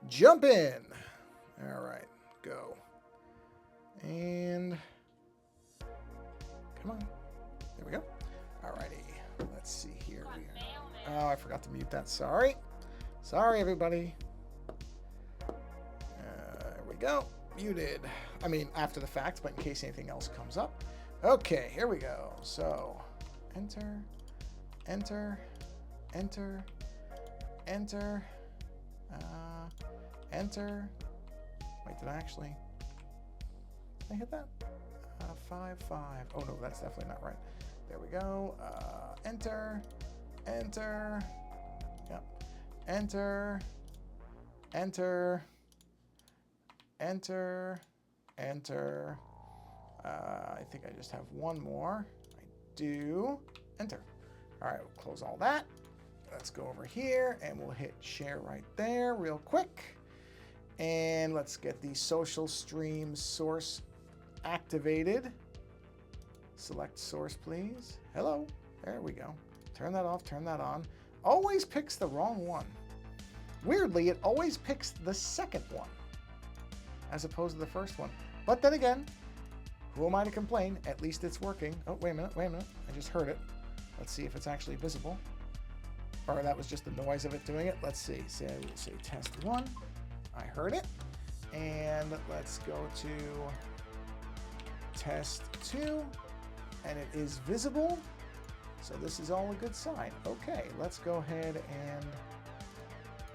Jump in. All right, go. And come on. There we go. Alrighty. Let's see here. Oh, I forgot to mute that. Sorry. Sorry, everybody. There we go. Muted. I mean, after the fact, but in case anything else comes up. Okay, here we go. So, enter, enter, enter, enter, enter. Wait, did I actually? Did I hit that? 5, 5. Oh no, that's definitely not right. There we go. Enter, enter. Yep. Enter, enter, enter, enter. I think I just have one more. I do. Enter. All right, we'll close all that. Let's go over here and we'll hit share right there real quick. And let's get the social stream source activated. Select source, please. Hello. There we go. Turn that off, turn that on. Always picks the wrong one. Weirdly, it always picks the second one as opposed to the first one. But then again, who am I to complain? At least it's working. Oh, wait a minute, wait a minute. I just heard it. Let's see if it's actually visible. Or that was just the noise of it doing it. Let's see. Say we'll say test 1. I heard it. And let's go to test 2. And it is visible. So this is all a good sign. Okay, let's go ahead and...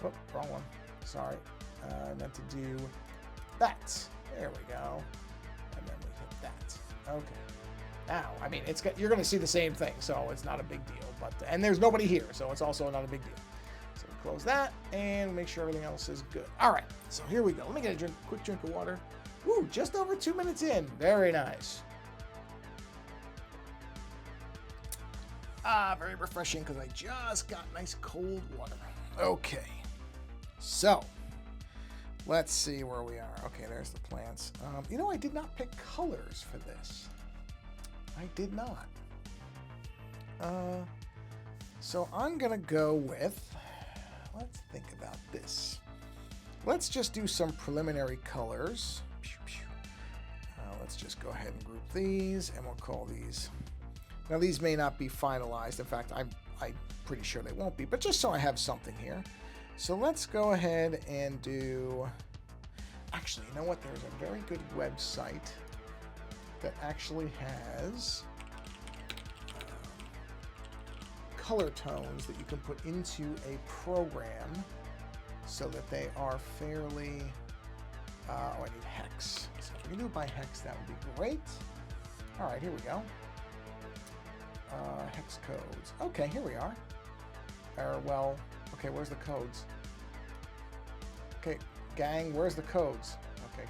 Oh, wrong one. Sorry. I meant to do that. There we go. And then we hit that. Okay. Now, I mean, you're going to see the same thing, so it's not a big deal. But and there's nobody here, so it's also not a big deal. So we close that and make sure everything else is good. All right, so here we go. Let me get a quick drink of water. Woo, just over 2 minutes in. Very nice. Very refreshing because I just got nice cold water. Okay, so let's see where we are. Okay, there's the plants. You know, I did not pick colors for this. I did not. So I'm gonna go with, let's think about this. Let's just do some preliminary colors. Let's just go ahead and group these, and we'll call these. Now these may not be finalized. In fact, I'm pretty sure they won't be, but just so I have something here. So let's go ahead and do, actually, you know what? There's a very good website that actually has color tones that you can put into a program so that they are fairly, oh, I need hex. So if we can do it by hex, that would be great. All right, here we go. Hex codes. Okay, here we are. Well, okay, where's the codes? Okay, gang, where's the codes? Okay,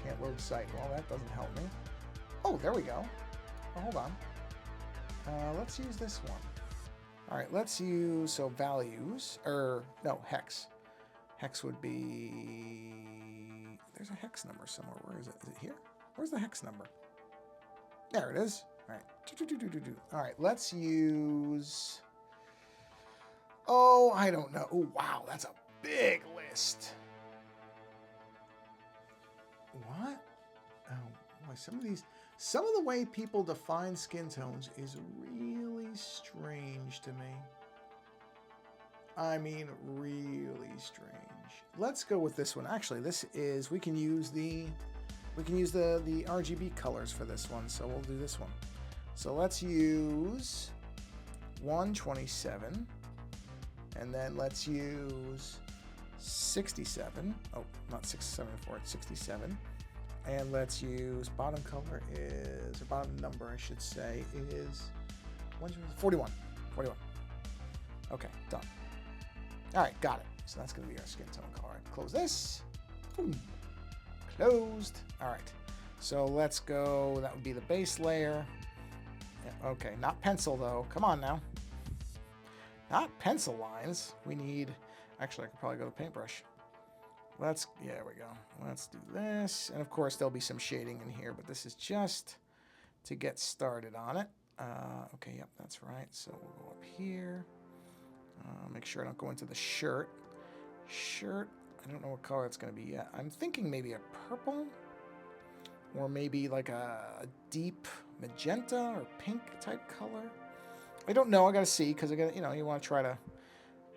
can't load site. Well, that doesn't help me. Oh, there we go. Oh, hold on. Let's use this one. All right, let's use, so values, no, hex. Hex would be, there's a hex number somewhere. Where is it? Is it here? Where's the hex number? There it is. All right. All right, let's use, oh, I don't know. Oh, wow, that's a big list. What? Oh, boy, some of the way people define skin tones is really strange to me. I mean, really strange. Let's go with this one. Actually, this is, we can use the RGB colors for this one, so we'll do this one. So let's use 127, and then let's use 67. Oh, not 674, it's 67. And let's use bottom color is, or bottom number I should say, is 41. 41. Okay, done. All right, got it. So that's going to be our skin tone color. All right, close this. Boom. Closed. All right. So let's go. That would be the base layer. Yeah, okay, not pencil though. Come on now. Not pencil lines. We need. Actually, I could probably go to paintbrush. Yeah, there we go. Let's do this. And of course, there'll be some shading in here, but this is just to get started on it. Okay, yep, that's right. So we'll go up here. Make sure I don't go into the shirt. Shirt. I don't know what color it's going to be yet. I'm thinking maybe a purple, or maybe like a deep magenta or pink type color. I don't know. I got to see, because I got, you want to try to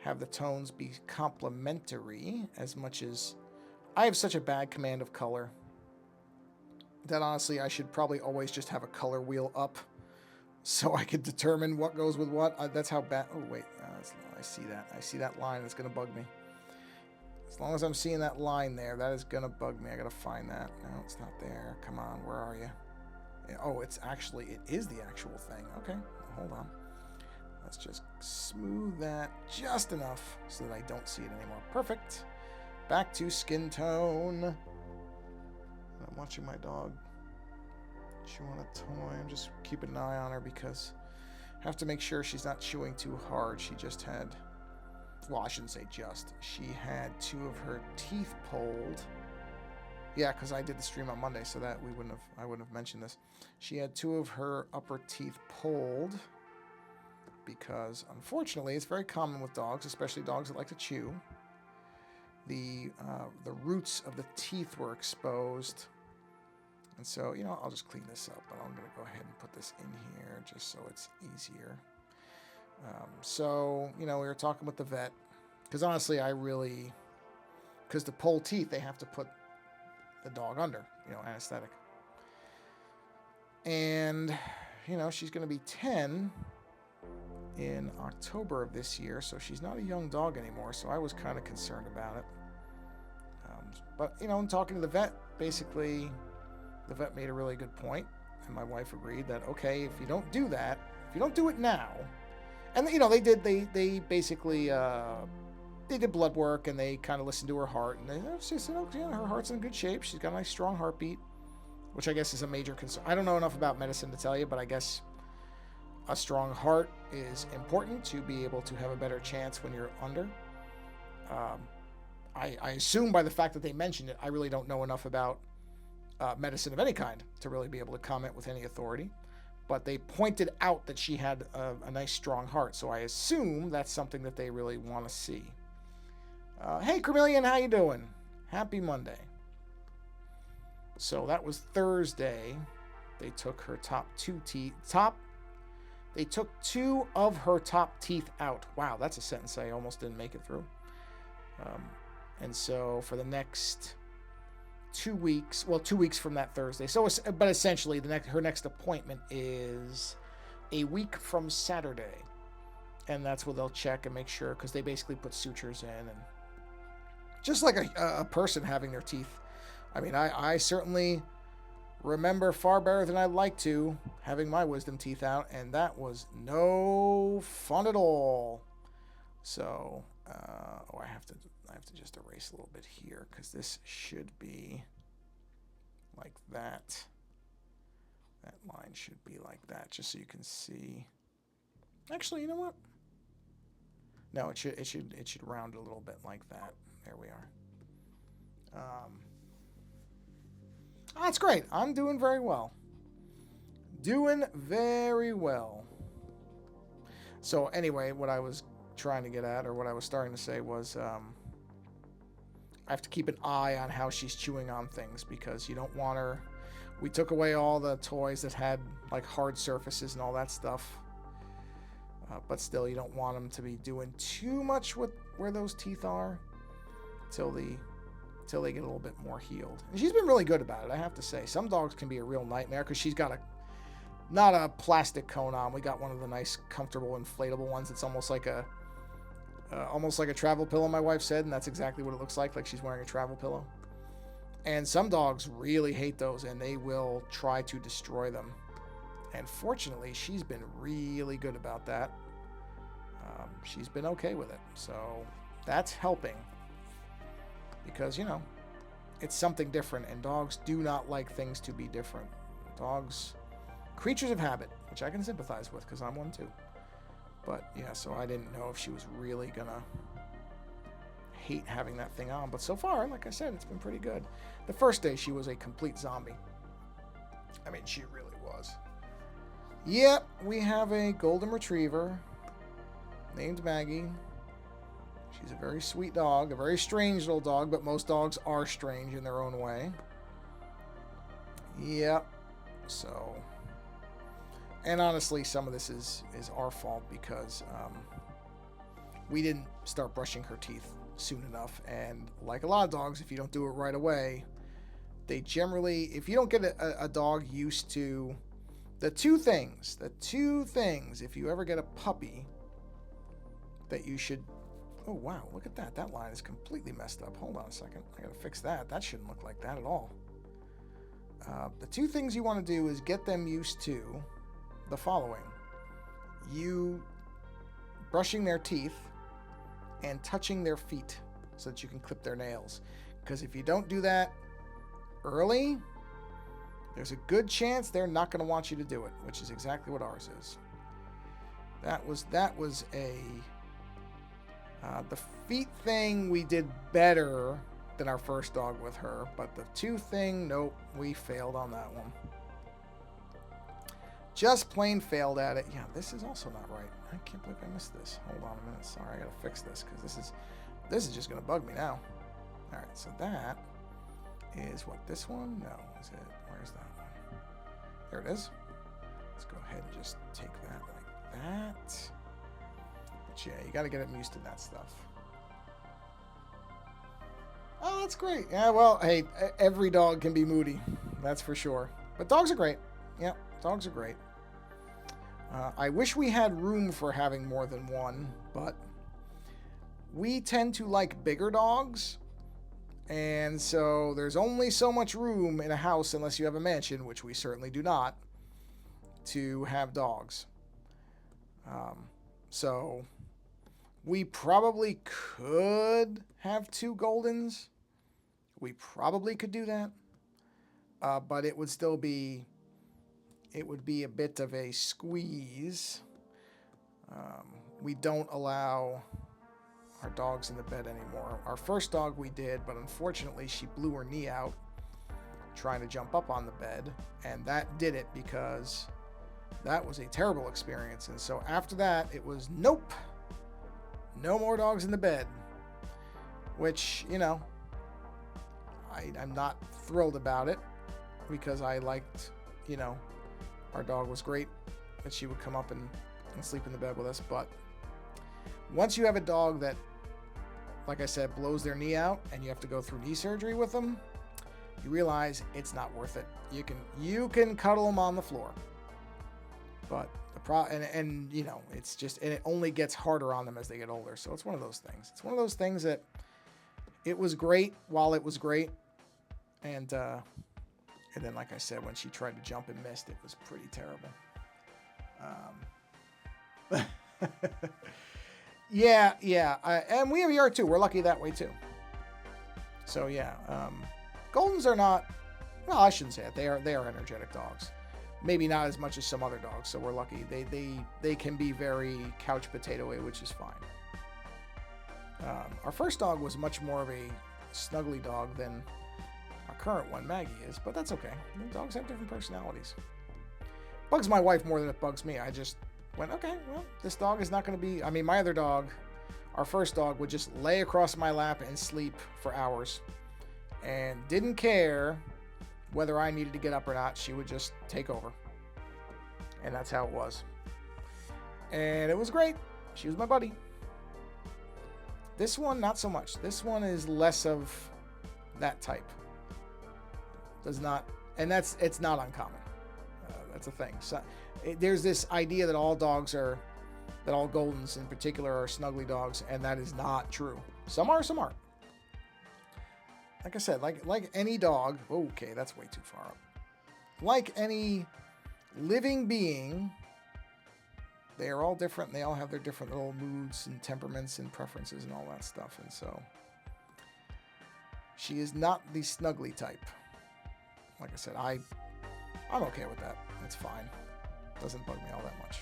have the tones be complementary as much as I have such a bad command of color that honestly I should probably always just have a color wheel up so I could determine what goes with what. That's how bad. Oh wait, I see that. I see that line. It's gonna bug me. As long as I'm seeing that line there, that is gonna bug me. I gotta find that. No, it's not there. Come on, where are you? Oh, it is the actual thing. Okay, hold on. Let's just smooth that just enough so that I don't see it anymore. Perfect. Back to skin tone. I'm watching my dog chew on a toy. I'm just keeping an eye on her because I have to make sure she's not chewing too hard. She just had, well, I shouldn't say just. She had 2 of her teeth pulled. Yeah, because I did the stream on Monday, so that I wouldn't have mentioned this. She had 2 of her upper teeth pulled because, unfortunately, it's very common with dogs, especially dogs that like to chew. The roots of the teeth were exposed. And so, I'll just clean this up, but I'm going to go ahead and put this in here just so it's easier. So, we were talking with the vet, because honestly, because to pull teeth, they have to put the dog under, anesthetic. And, she's going to be 10 in October of this year, so she's not a young dog anymore, so I was kind of concerned about it. But, in talking to the vet, basically, the vet made a really good point, and my wife agreed that, okay, if you don't do that, if you don't do it now, and, they basically, they did blood work, and they kind of listened to her heart, and she said, oh, yeah, her heart's in good shape, she's got a nice strong heartbeat, which I guess is a major concern. I don't know enough about medicine to tell you, but I guess a strong heart is important to be able to have a better chance when you're under. I assume by the fact that they mentioned it, I really don't know enough about medicine of any kind to really be able to comment with any authority. But they pointed out that she had a nice strong heart, so I assume that's something that they really want to see. Hey, Carmelian, how you doing? Happy Monday. So that was Thursday. They took her They took 2 of her top teeth out. Wow, that's a sentence I almost didn't make it through. And so for the next 2 weeks, 2 weeks from that Thursday. But essentially, her next appointment is a week from Saturday, and that's where they'll check and make sure, because they basically put sutures in, and just like a person having their teeth. I mean, I certainly remember far better than I'd like to having my wisdom teeth out, and that was no fun at all. So, I have to just erase a little bit here, because this should be like that. That line should be like that, just so you can see. Actually, you know what? No, it should round a little bit like that. There we are. That's great. I'm doing very well. Doing very well. So anyway, what I was trying to get at, or what I was starting to say, was I have to keep an eye on how she's chewing on things, because you don't want her. We took away all the toys that had like hard surfaces and all that stuff, but still, you don't want them to be doing too much with where those teeth are till they get a little bit more healed. And she's been really good about it, I have to say. Some dogs can be a real nightmare, because she's got not a plastic cone on. We got one of the nice, comfortable, inflatable ones. It's almost like a travel pillow, my wife said, and that's exactly what it looks like she's wearing a travel pillow. And some dogs really hate those, and they will try to destroy them. And fortunately, she's been really good about that. She's been okay with it, so that's helping. Because, it's something different, and dogs do not like things to be different. Dogs, creatures of habit, which I can sympathize with, because I'm one too. But, yeah, so I didn't know if she was really going to hate having that thing on. But so far, like I said, it's been pretty good. The first day, she was a complete zombie. I mean, she really was. Yep, we have a golden retriever named Maggie. She's a very sweet dog, a very strange little dog, but most dogs are strange in their own way. Yep. So, and honestly, some of this is our fault because we didn't start brushing her teeth soon enough. And like a lot of dogs, if you don't do it right away, they generally, if you don't get a dog used to the two things, if you ever get a puppy, that you should, oh wow, look at that. That line is completely messed up. Hold on a second. I gotta fix that. That shouldn't look like that at all. The two things you want to do is get them used to the following. You brushing their teeth and touching their feet so that you can clip their nails. Because if you don't do that early, there's a good chance they're not going to want you to do it, which is exactly what ours is. That was a... the feet thing we did better than our first dog with her, but the tooth thing, nope, we failed on that one. Just plain failed at it. Yeah, this is also not right. I can't believe I missed this. Hold on a minute. Sorry, I gotta fix this because this is just gonna bug me now. All right, so that is what, this one? No, is it? Where's that one? There it is. Let's go ahead and just take that like that. But yeah, you gotta get them used to that stuff. Oh, that's great. Yeah, well, hey, every dog can be moody. That's for sure. But dogs are great. Yeah, dogs are great. I wish we had room for having more than one, but we tend to like bigger dogs. And so there's only so much room in a house, unless you have a mansion, which we certainly do not, to have dogs. So we probably could have 2 Goldens. We probably could do that. But it would still be... it would be a bit of a squeeze. We don't allow our dogs in the bed anymore. Our first dog we did, but unfortunately she blew her knee out trying to jump up on the bed. And that did it because that was a terrible experience. And so after that, it was nope. No more dogs in the bed. Which, you know, I'm not thrilled about it because I liked, you know, our dog was great that she would come up and sleep in the bed with us. But once you have a dog that, like I said, blows their knee out and you have to go through knee surgery with them, you realize it's not worth it. You can cuddle them on the floor, but and you know, it's just, and it only gets harder on them as they get older. So it's one of those things. It's one of those things that it was great while it was great, and then, like I said, when she tried to jump and missed, it was pretty terrible. Yeah. And we have ER too. We're lucky that way too. So yeah, Goldens are not, well, I shouldn't say it. They are energetic dogs. Maybe not as much as some other dogs. So we're lucky. They can be very couch potato-y, which is fine. Our first dog was much more of a snuggly dog than our current one, Maggie, is, but that's okay. Dogs have different personalities. Bugs my wife more than it bugs me. I just went, okay, well, this dog is not going to be... I mean, my other dog, our first dog, would just lay across my lap and sleep for hours and didn't care whether I needed to get up or not. She would just take over. And that's how it was. And it was great. She was my buddy. This one, not so much. This one is less of that type. Does not, and it's not uncommon. That's a thing. So there's this idea that all dogs are, that all Goldens in particular are snuggly dogs, and that is not true. Some are, some aren't. Like I said, like any dog. Okay, that's way too far up. Like any living being, they are all different. And they all have their different little moods and temperaments and preferences and all that stuff. And so she is not the snuggly type. Like I said, I'm okay with that. It's fine. Doesn't bug me all that much.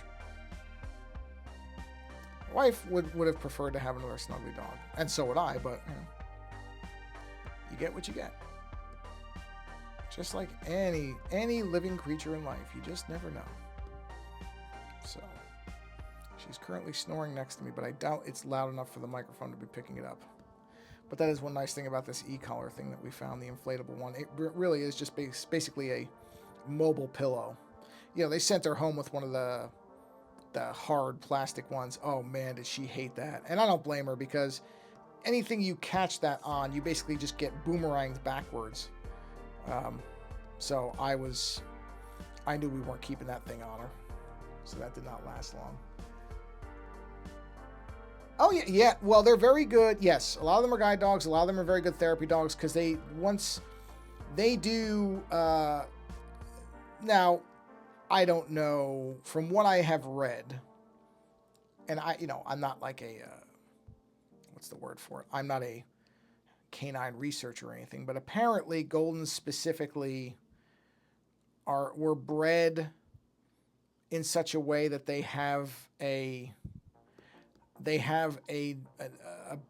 My wife would have preferred to have another snuggly dog, and so would I. But you get what you get. Just like any living creature in life, you just never know. So She's currently snoring next to me, but I doubt it's loud enough for the microphone to be picking it up. But that is one nice thing about this e-collar thing that we found, the inflatable one. It really is just basically a mobile pillow. You know, they sent her home with one of the hard plastic ones. Oh man, did she hate that. And I don't blame her, because anything you catch that on, you basically just get boomeranged backwards. So I knew we weren't keeping that thing on her. So that did not last long. Oh, yeah, yeah. Well, they're very good. Yes, a lot of them are guide dogs. A lot of them are very good therapy dogs, because once they do... now, I don't know. From what I have read, and I'm not like a... what's the word for it? I'm not a canine researcher or anything, but apparently Goldens specifically were bred in such a way that they have a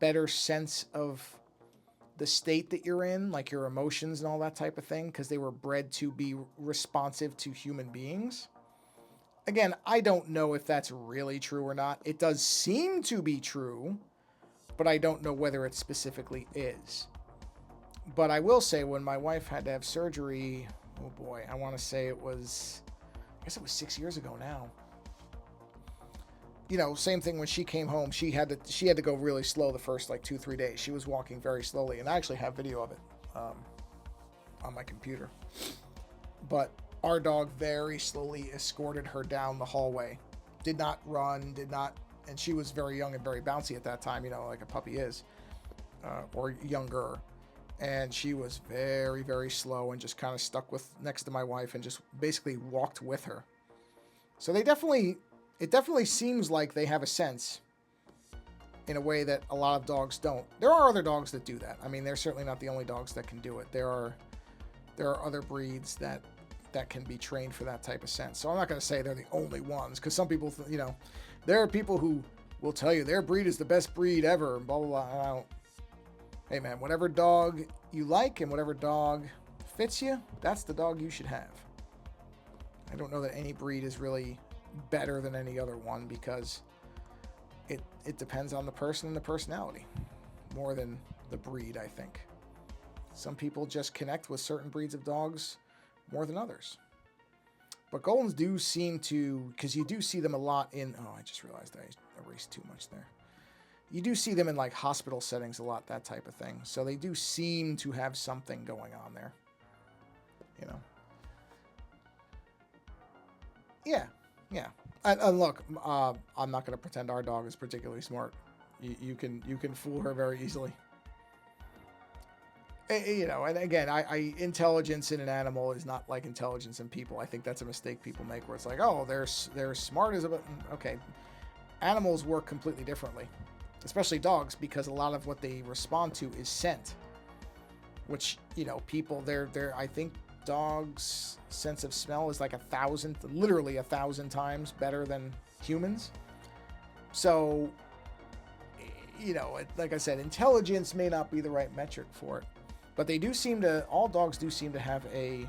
better sense of the state that you're in, like your emotions and all that type of thing, because they were bred to be responsive to human beings. Again, I don't know if that's really true or not. It does seem to be true, but I don't know whether it specifically is. But I will say, when my wife had to have surgery, oh boy, I want to say I guess it was 6 years ago now. You know, same thing when she came home. She had to go really slow the first like 2-3 days. She was walking very slowly, and I actually have video of it on my computer. But our dog very slowly escorted her down the hallway. Did not run, and she was very young and very bouncy at that time, you know, like a puppy is, or younger. And she was very, very slow and just kind of stuck next to my wife and just basically walked with her. So it definitely seems like they have a sense in a way that a lot of dogs don't. There are other dogs that do that. I mean, they're certainly not the only dogs that can do it. There are other breeds that can be trained for that type of sense. So I'm not going to say they're the only ones, because some people, there are people who will tell you their breed is the best breed ever, and blah, blah, blah. Hey man, whatever dog you like and whatever dog fits you, that's the dog you should have. I don't know that any breed is really better than any other one, because it depends on the person and the personality more than the breed, I think. Some people just connect with certain breeds of dogs more than others. But Goldens do seem to, because you do see them a lot in, I just realized I erased too much there. You do see them in like hospital settings a lot, that type of thing. So they do seem to have something going on there. You know. Yeah. Yeah. And look, I'm not going to pretend our dog is particularly smart. You can fool her very easily. You know, and again, intelligence in an animal is not like intelligence in people. I think that's a mistake people make, where it's like, oh, they're smart as a... Okay. Animals work completely differently. Especially dogs, because a lot of what they respond to is scent. Which, people, I think dogs' sense of smell is like literally 1,000 times better than humans. So, like I said, intelligence may not be the right metric for it. But all dogs do seem to have a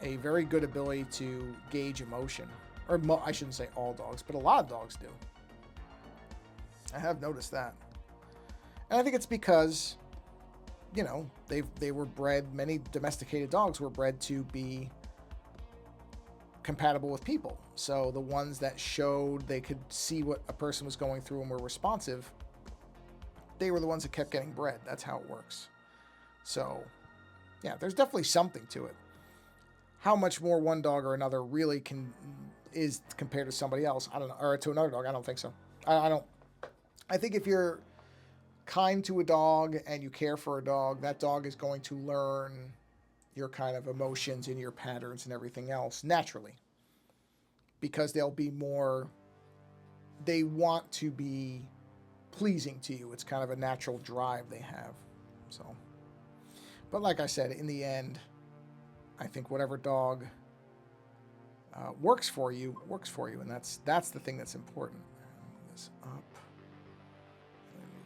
very good ability to gauge emotion. Or I shouldn't say all dogs, but a lot of dogs do. I have noticed that. And I think it's because, they were bred, many domesticated dogs were bred to be compatible with people. So the ones that showed they could see what a person was going through and were responsive, they were the ones that kept getting bred. That's how it works. So, yeah, there's definitely something to it. How much more one dog or another really is compared to somebody else, I don't know, or to another dog, I don't think so. I think if you're kind to a dog and you care for a dog, that dog is going to learn your kind of emotions and your patterns and everything else naturally. Because they want to be pleasing to you. It's kind of a natural drive they have. So, but like I said, in the end, I think whatever dog works for you, and that's the thing that's important. Move this up.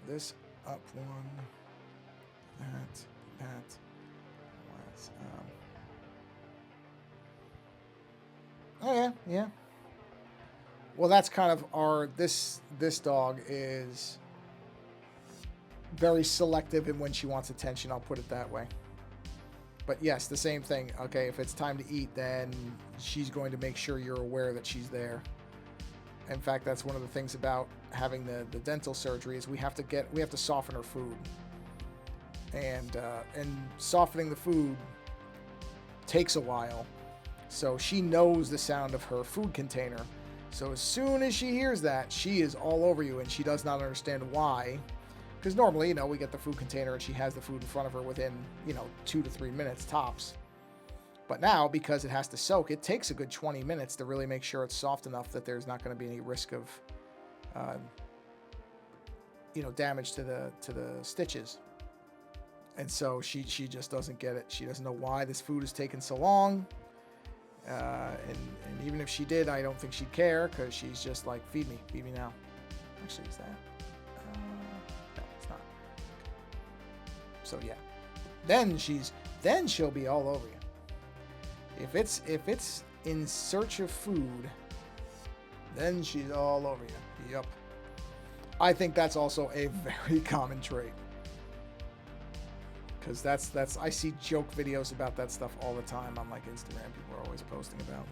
This up one, that. Let's, oh yeah. Well, that's kind of our, this dog is very selective in when she wants attention, I'll put it that way. But yes, the same thing. Okay, if it's time to eat, then she's going to make sure you're aware that she's there. In fact, that's one of the things about having the dental surgery is we have to soften her food. And softening the food takes a while. So she knows the sound of her food container. So as soon as she hears that, she is all over you, and she does not understand why. Because normally, we get the food container and she has the food in front of her within, 2 to 3 minutes tops. But now, because it has to soak, it takes a good 20 minutes to really make sure it's soft enough that there's not going to be any risk of, damage to the stitches. And so she just doesn't get it. She doesn't know why this food is taking so long. And even if she did, I don't think she'd care, because she's just like, feed me now. Actually, is that? No, it's not. So yeah, then she'll be all over you. If it's in search of food, then she's all over you. Yep. I think that's also a very common trait. Because that's I see joke videos about that stuff all the time on like Instagram. People are always posting about.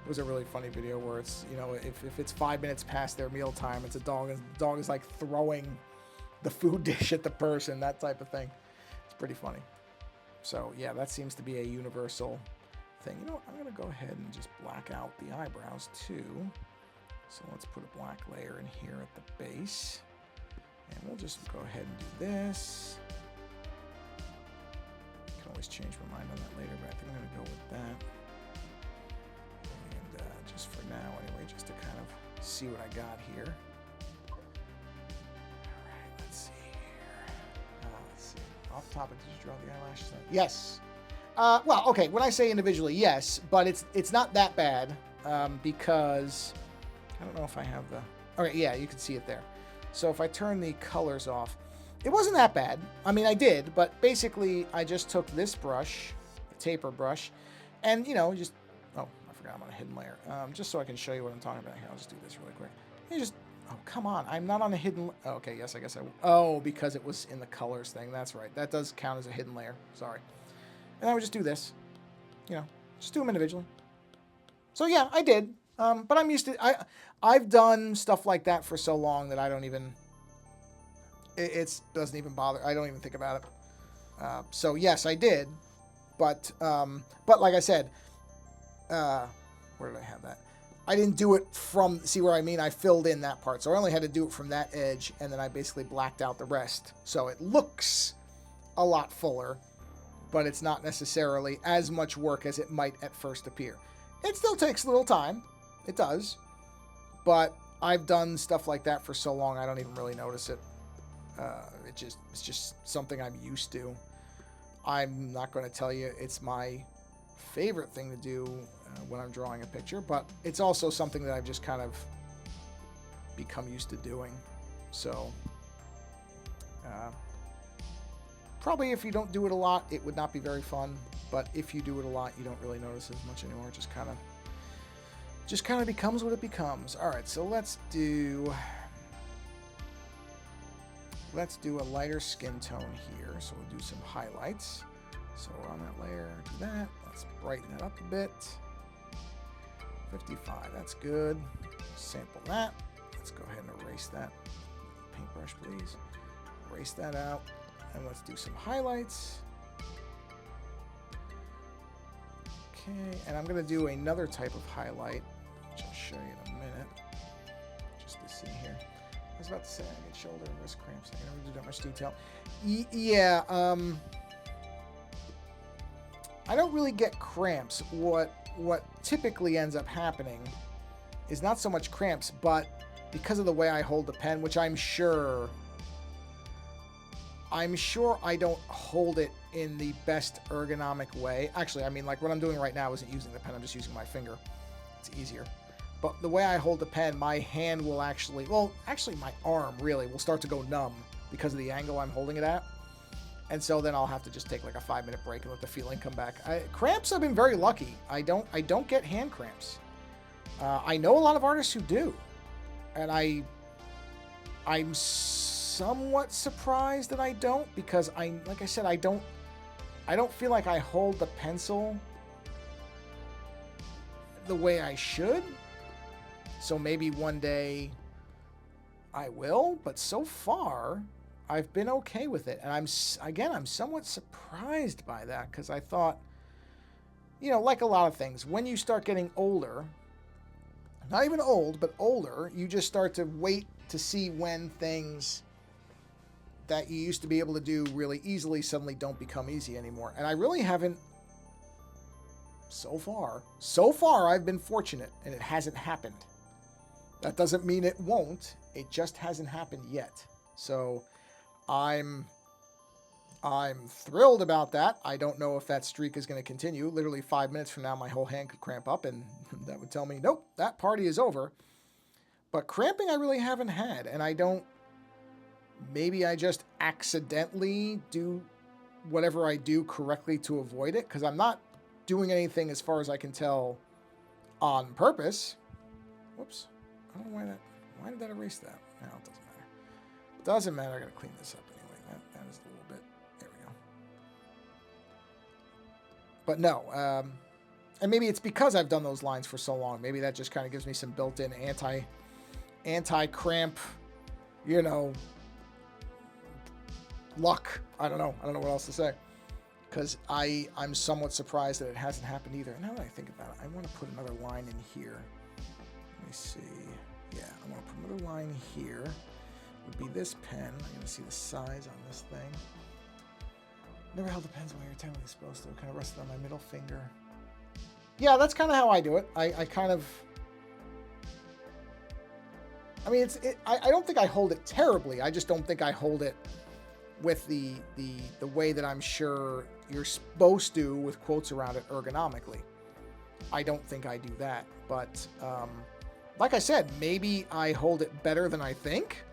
It was a really funny video where it's, if it's 5 minutes past their meal time, it's a dog, and the dog is like throwing the food dish at the person, that type of thing. It's pretty funny. So yeah, that seems to be a universal thing. You know what? I'm gonna go ahead and just black out the eyebrows too. So let's put a black layer in here at the base, and we'll just go ahead and do this. Always change my mind on that later, but I think I'm going to go with that. And just for now, anyway, just to kind of see what I got here. All right, let's see here. Let's see. Off topic, did you draw the eyelashes? Yes. Well, okay. When I say individually, yes, but it's not that bad because I don't know if I have the. Okay, yeah, you can see it there. So if I turn the colors off. It wasn't that bad. I mean, I did, but basically I just took this brush, a taper brush, and, just, oh, I forgot I'm on a hidden layer. Just so I can show you what I'm talking about here. I'll just do this really quick. You just, oh, come on. I'm not on a hidden, okay, yes, I guess because it was in the colors thing. That's right. That does count as a hidden layer. Sorry. And I would just do this, just do them individually. So yeah, I did. But I'm used to, I've done stuff like that for so long that I don't even, it doesn't even bother. I don't even think about it. So yes, I did, but like I said, where did I have that? I didn't do it from. See where I mean? I filled in that part, so I only had to do it from that edge, and then I basically blacked out the rest. So it looks a lot fuller, but it's not necessarily as much work as it might at first appear. It still takes a little time. It does, but I've done stuff like that for so long I don't even really notice it. It's just something I'm used to. I'm not going to tell you it's my favorite thing to do when I'm drawing a picture, but it's also something that I've just kind of become used to doing. So probably if you don't do it a lot, it would not be very fun. But if you do it a lot, you don't really notice it as much anymore. It just kind of becomes what it becomes. All right, so let's do a lighter skin tone here. So we'll do some highlights. So we're on that layer, do that. Let's brighten that up a bit. 55, that's good. Sample that. Let's go ahead and erase that. Paintbrush, please. Erase that out. And let's do some highlights. Okay, and I'm going to do another type of highlight, which I'll show you in a minute. Just to see here. I was about to say I get shoulder and wrist cramps. I don't do that much detail. Yeah, I don't really get cramps. What typically ends up happening is not so much cramps, but because of the way I hold the pen, which I'm sure I don't hold it in the best ergonomic way. Actually, I mean, like what I'm doing right now isn't using the pen. I'm just using my finger. It's easier. But the way I hold the pen, my hand will actually my arm really will start to go numb because of the angle I'm holding it at. And so then I'll have to just take like a 5-minute break and let the feeling come back. Cramps, I've been very lucky. I don't get hand cramps. I know a lot of artists who do, and I'm somewhat surprised that I don't, because like I said, I don't feel like I hold the pencil the way I should. So maybe one day I will, but so far I've been okay with it. And I'm somewhat surprised by that, because I thought, you know, like a lot of things, when you start getting older, not even old, but older, you just start to wait to see when things that you used to be able to do really easily suddenly don't become easy anymore. And I really haven't, so far I've been fortunate and it hasn't happened. That doesn't mean it won't. It just hasn't happened yet. So I'm thrilled about that. I don't know if that streak is going to continue. Literally 5 minutes from now, my whole hand could cramp up, and that would tell me, nope, that party is over. But cramping I really haven't had, and I don't... Maybe I just accidentally do whatever I do correctly to avoid it, because I'm not doing anything, as far as I can tell, on purpose. Whoops. I don't know why did that erase that? No, it doesn't matter. It doesn't matter. I gotta clean this up anyway. That is a little bit... There we go. But no, and maybe it's because I've done those lines for so long. Maybe that just kind of gives me some built-in anti-cramp, you know, luck. I don't know what else to say. Because I'm somewhat surprised that it hasn't happened either. Now that I think about it, I want to put another line in here. Let me see. Yeah, I want to put another line here. Would be this pen. I'm going to see the size on this thing. Never held the pens the way you're technically supposed to. It kind of rested on my middle finger. Yeah, that's kind of how I do it. I kind of... I mean, I don't think I hold it terribly. I just don't think I hold it with the way that I'm sure you're supposed to, with quotes around it, ergonomically. I don't think I do that. But, like I said, maybe I hold it better than I think,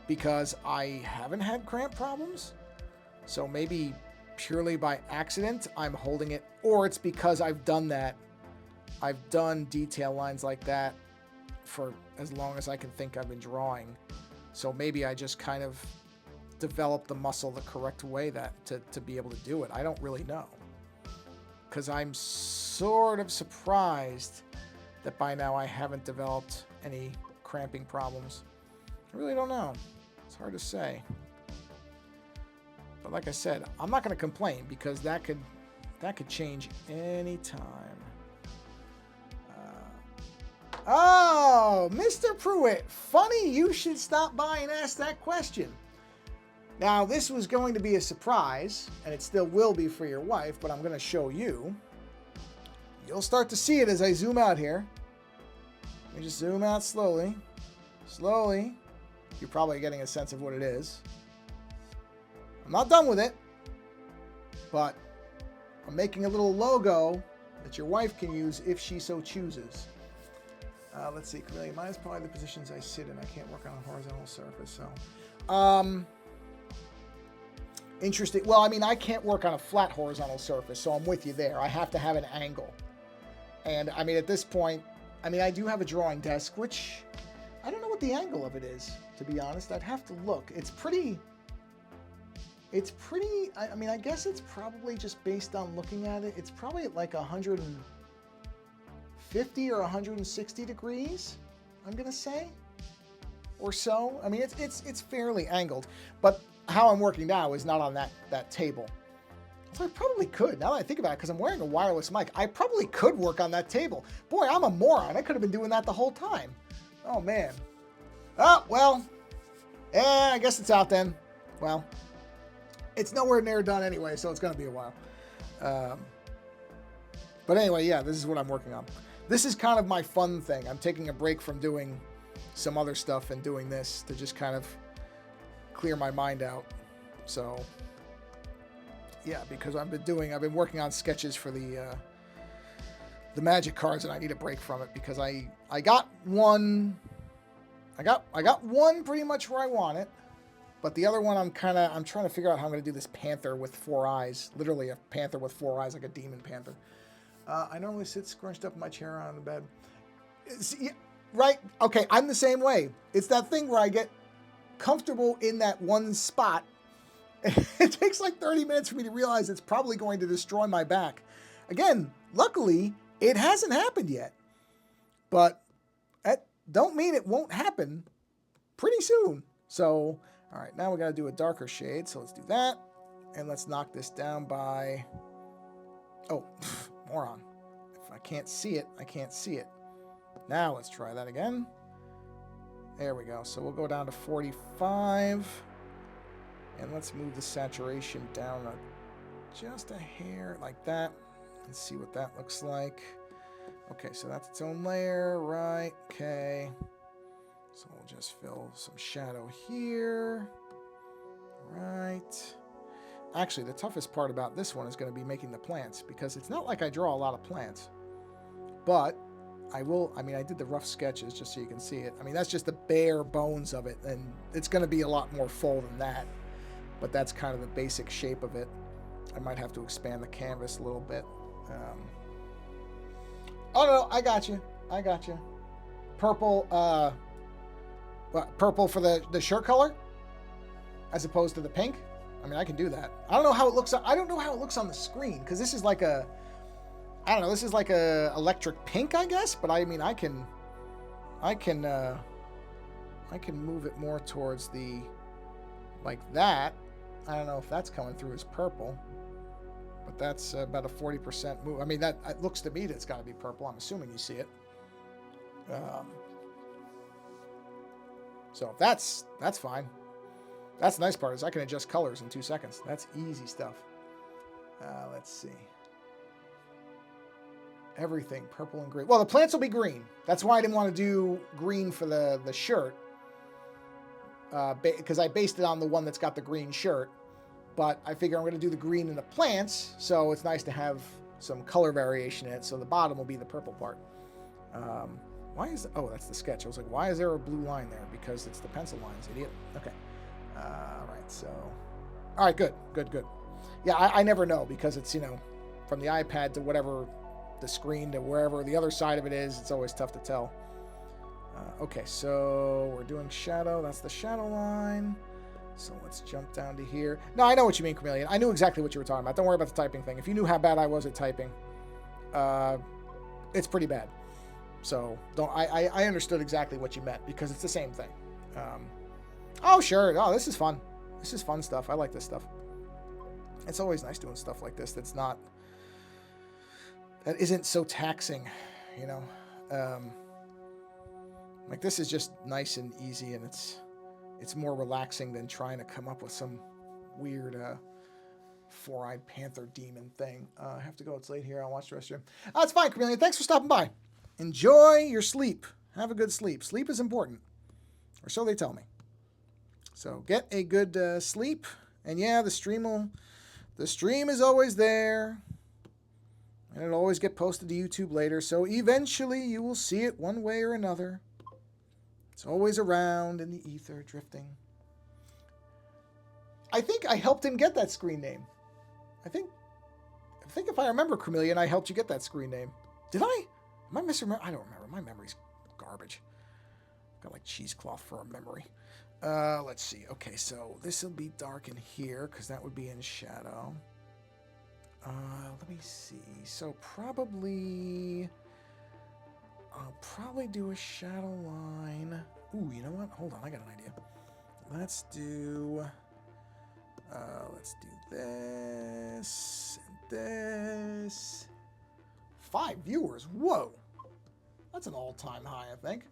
because I haven't had cramp problems. So maybe purely by accident I'm holding it, or it's because I've done that. I've done detail lines like that for as long as I can think I've been drawing. So maybe I just kind of develop the muscle the correct way to be able to do it. I don't really know, because I'm sort of surprised that by now I haven't developed any cramping problems. I really don't know. It's hard to say. But like I said, I'm not going to complain, because that could change any time. Oh, Mr. Pruitt, funny you should stop by and ask that question. Now, this was going to be a surprise, and it still will be for your wife, but I'm going to show you. You'll start to see it as I zoom out here. Let me just zoom out slowly. Slowly. You're probably getting a sense of what it is. I'm not done with it, but I'm making a little logo that your wife can use if she so chooses. Let's see, Chameleon, mine is probably the positions I sit in. I can't work on a horizontal surface, so... Interesting. Well, I mean, I can't work on a flat horizontal surface, so I'm with you there. I have to have an angle. And, I mean, at this point, I mean, I do have a drawing desk, which I don't know what the angle of it is, to be honest. I'd have to look. It's pretty, I mean, I guess it's probably just based on looking at it. It's probably at like 150 or 160 degrees, I'm going to say, or so. I mean, it's fairly angled, but how I'm working now is not on that table. So I probably could, now that I think about it, because I'm wearing a wireless mic, I probably could work on that table. Boy, I'm a moron. I could have been doing that the whole time. Oh, man. Oh, well, I guess it's out then. Well, it's nowhere near done anyway, so it's going to be a while. But anyway, yeah, this is what I'm working on. This is kind of my fun thing. I'm taking a break from doing some other stuff and doing this to just kind of clear my mind out. So yeah, because I've been working on sketches for the magic cards, and I need a break from it, because I got one pretty much where I want it, but the other one I'm trying to figure out how I'm going to do this panther with 4 eyes, literally a panther with 4 eyes, like a demon panther. I normally sit scrunched up in my chair on the bed. See, right? Okay, I'm the same way. It's that thing where I get comfortable in that one spot. It takes like 30 minutes for me to realize it's probably going to destroy my back. Again, luckily, it hasn't happened yet. But that don't mean it won't happen pretty soon. So, all right, now we got to do a darker shade. So let's do that. And let's knock this down by... Oh, moron. If I can't see it, I can't see it. Now let's try that again. There we go. So we'll go down to 45. And let's move the saturation down just a hair like that. And see what that looks like. Okay, so that's its own layer, right? Okay. So we'll just fill some shadow here. Right. Actually, the toughest part about this one is going to be making the plants, because it's not like I draw a lot of plants. But I did the rough sketches just so you can see it. I mean, that's just the bare bones of it, and it's going to be a lot more full than that. But that's kind of the basic shape of it. I might have to expand the canvas a little bit. Oh, no, I got you. I got you. Purple, purple for the shirt color as opposed to the pink. I mean, I can do that. I don't know how it looks. I don't know how it looks on the screen, because this is like a, I don't know. This is like a electric pink, I guess. But I mean, I can move it more towards the, like that. I don't know if that's coming through as purple, but that's about a 40% move. I mean, that it looks to me that it's got to be purple. I'm assuming you see it. So that's fine. That's the nice part, is I can adjust colors in 2 seconds. That's easy stuff. Let's see. Everything purple and green. Well, the plants will be green. That's why I didn't want to do green for the shirt. Because I based it on the one that's got the green shirt. But I figure I'm going to do the green in the plants, so it's nice to have some color variation in it. So the bottom will be the purple part. Why is... Oh, that's the sketch. I was like, why is there a blue line there? Because it's the pencil lines, idiot. Okay. All right, so... All right, good. Yeah, I never know, because it's, you know, from the iPad to whatever, the screen to wherever the other side of it is, it's always tough to tell. Okay, so we're doing shadow. That's the shadow line. So let's jump down to here. No, I know what you mean, Chameleon. I knew exactly what you were talking about. Don't worry about the typing thing. If you knew how bad I was at typing, it's pretty bad. So I understood exactly what you meant, because it's the same thing. Oh, sure. Oh, this is fun. This is fun stuff. I like this stuff. It's always nice doing stuff like this that isn't so taxing, you know. Like, this is just nice and easy, and it's more relaxing than trying to come up with some weird four-eyed panther demon thing. I have to go. It's late here. I'll watch the rest of you. It's fine, Chameleon. Thanks for stopping by. Enjoy your sleep. Have a good sleep. Sleep is important, or so they tell me. So get a good sleep. And yeah, the stream is always there, and it'll always get posted to YouTube later. So eventually you will see it one way or another. It's always around in the ether, drifting. I think I helped him get that screen name. I think if I remember, Chameleon, I helped you get that screen name. Did I? Am I misremembering? I don't remember. My memory's garbage. I've got like cheesecloth for a memory. Let's see. Okay, so this will be dark in here, because that would be in shadow. Let me see. So I'll probably do a shadow line. Ooh, you know what? Hold on, I got an idea. Let's do this and this. 5 viewers. Whoa. That's an all-time high, I think.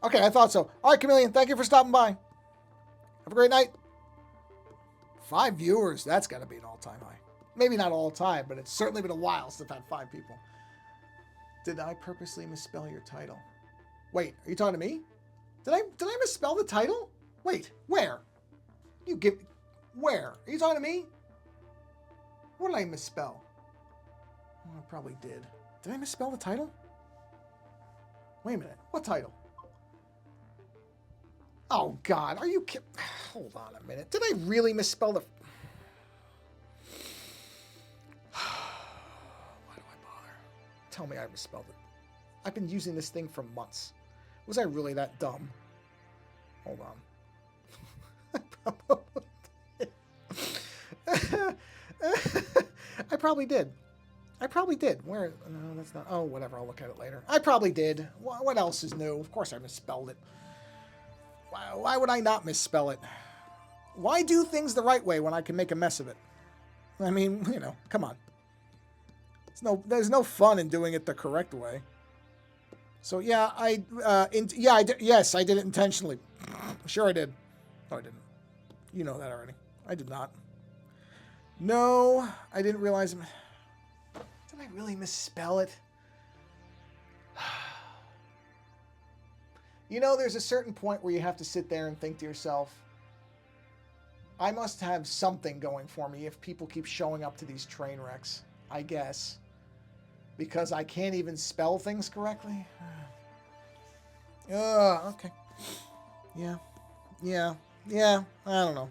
Okay, I thought so. All right, Chameleon, thank you for stopping by. Have a great night. 5 viewers. That's got to be an all-time high. Maybe not all-time, but it's certainly been a while since I've had 5 people. Did I purposely misspell your title? Wait, are you talking to me? Did I misspell the title? Wait, where? Where? Are you talking to me? What did I misspell? Oh, I probably did. Did I misspell the title? Wait a minute. What title? Oh, God. Are you kidding? Hold on a minute. Did I really misspell the... Why do I bother? Tell me I misspelled it. I've been using this thing for months. Was I really that dumb? Hold on. I probably did. I probably did. Where? No, that's not. Oh, whatever. I'll look at it later. I probably did. What else is new? Of course I misspelled it. Why would I not misspell it? Why do things the right way when I can make a mess of it? I mean, you know, come on. There's no fun in doing it the correct way. So yeah, yes, I did it intentionally. Sure I did. No, I didn't. You know that already. I did not. No, I didn't realize. Did I really misspell it? You know, there's a certain point where you have to sit there and think to yourself, I must have something going for me if people keep showing up to these train wrecks, I guess. Because I can't even spell things correctly? Okay. Yeah, I don't know.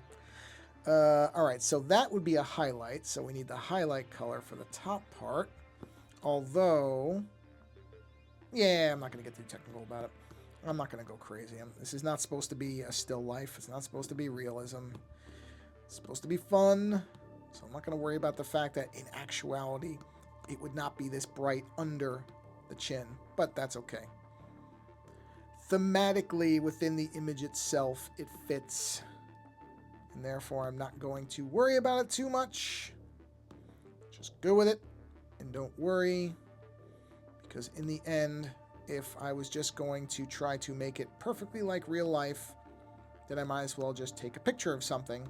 Alright, so that would be a highlight. So we need the highlight color for the top part. Although, yeah, I'm not going to get too technical about it. I'm not going to go crazy. This is not supposed to be a still life. It's not supposed to be realism. It's supposed to be fun. So I'm not going to worry about the fact that in actuality, it would not be this bright under the chin. But that's okay. Thematically, within the image itself, it fits. And therefore, I'm not going to worry about it too much. Just go with it and don't worry. Because in the end, if I was just going to try to make it perfectly like real life, then I might as well just take a picture of something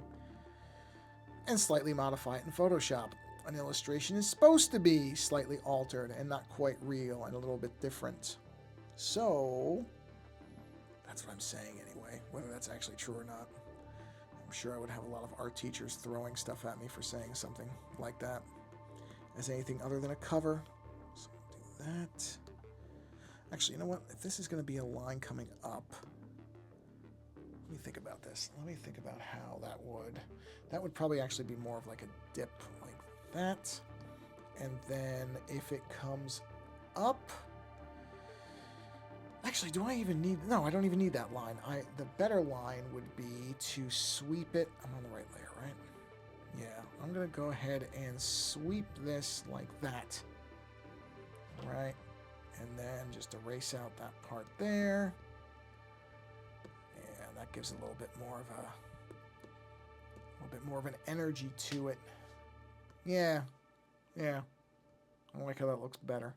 and slightly modify it in Photoshop. An illustration is supposed to be slightly altered and not quite real and a little bit different. So, that's what I'm saying anyway, whether that's actually true or not. I'm sure I would have a lot of art teachers throwing stuff at me for saying something like that as anything other than a cover. So do that. Actually, you know what? If this is going to be a line coming up, let me think about this. Let me think about how that would probably actually be more of like a dip like that. And then if it comes up, actually, do I even need, no, I don't even need that line. The better line would be to sweep it. I'm on the right layer, right? Yeah, I'm going to go ahead and sweep this like that. Right? And then just erase out that part there. Yeah, that gives a little bit more of an energy to it. Yeah. I like how that looks better.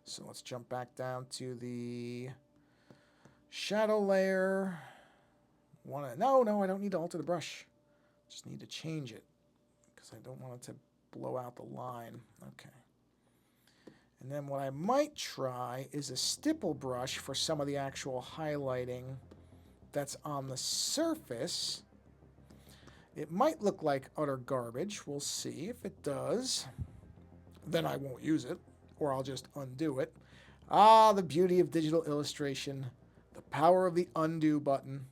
So let's jump back down to the shadow layer. No, I don't need to alter the brush. Just need to change it because I don't want it to blow out the line. Okay. And then what I might try is a stipple brush for some of the actual highlighting that's on the surface. It might look like utter garbage. We'll see. If it does, then I won't use it, or I'll just undo it. Ah, the beauty of digital illustration. The power of the undo button.